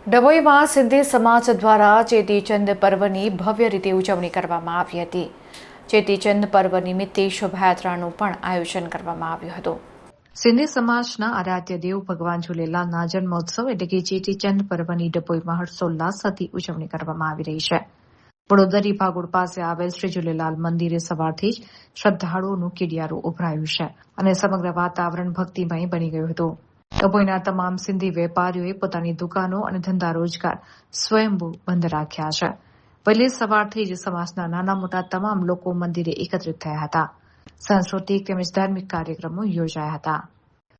ડભોઈમાં સિંધી સમાજ દ્વારા ચેટીચંદ પર્વની ભવ્ય રીતે ઉજવણી કરવામાં આવી હતી। ચેટીચંદ પર્વ નિમિત્તે શોભાયાત્રાનું પણ આયોજન કરવામાં આવ્યું હતું। સિંધી સમાજના આરાધ્ય દેવ ભગવાન ઝૂલેલાલના જન્મોત્સવ એટલે કે ચેટીચંદ પર્વની ડભોઈમાં હર્ષોલ્લાસથી ઉજવણી કરવામાં આવી રહી છે। વડોદરી ભાગોળ પાસે આવેલ શ્રી ઝૂલેલાલ મંદિરે સવારથી જ શ્રદ્ધાળુઓનું કિડિયારું ઉભરાયું છે અને સમગ્ર વાતાવરણ ભક્તિમય બની ગયું હતું। ડભોઈના તમામ સિંધી વેપારીઓએ પોતાની દુકાનો અને ધંધા રોજગાર સ્વયંભૂ બંધ રાખ્યા છે। વહેલી સવારથી જ સમાજના નાના મોટા તમામ લોકો મંદિરે એકત્રિત થયા હતા। સાંસ્કૃતિક તેમજ ધાર્મિક કાર્યક્રમો યોજાયા હતા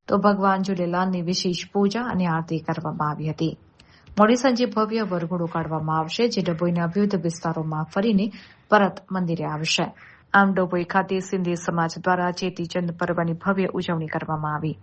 તો ભગવાન ઝૂલેલાલની વિશેષ પૂજા અને આરતી કરવામાં આવી હતી। મોડી સાંજે ભવ્ય વરઘોડો કાઢવામાં આવશે જે ડભોઈના વિવિધ વિસ્તારોમાં ફરીને પરત મંદિરે આવશે। આમ ડભોઈ ખાતે સિંધી સમાજ દ્વારા ચેટીચંદ પર્વની ભવ્ય ઉજવણી કરવામાં આવી।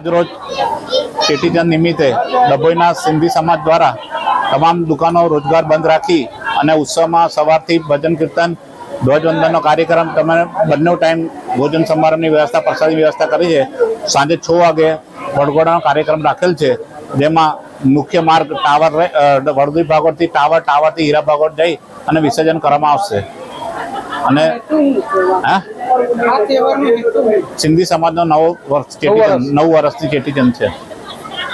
રોજ ચેટીચંદ નિમિત્તે ડભોઈના સિંધી સમાજ દ્વારા તમામ દુકાનો રોજગાર બંધ રાખી અને ઉત્સવમાં સવારથી ભજન કીર્તન ધ્વજવંદનનો કાર્યક્રમ તમે બંને ટાઈમ ભોજન સમારંભની વ્યવસ્થા પ્રસાદની વ્યવસ્થા કરી છે। સાંજે 6 વાગે વરઘોડાનો કાર્યક્રમ રાખેલ છે જેમાં મુખ્ય માર્ગ ટાવર વડોદરી ભાગોળથી ટાવરથી હીરા ભાગોળ જઈ અને વિસર્જન કરવામાં આવશે। અને સિંધી સમાજનો 9 વર્ષથી ચેટીચંદ છે।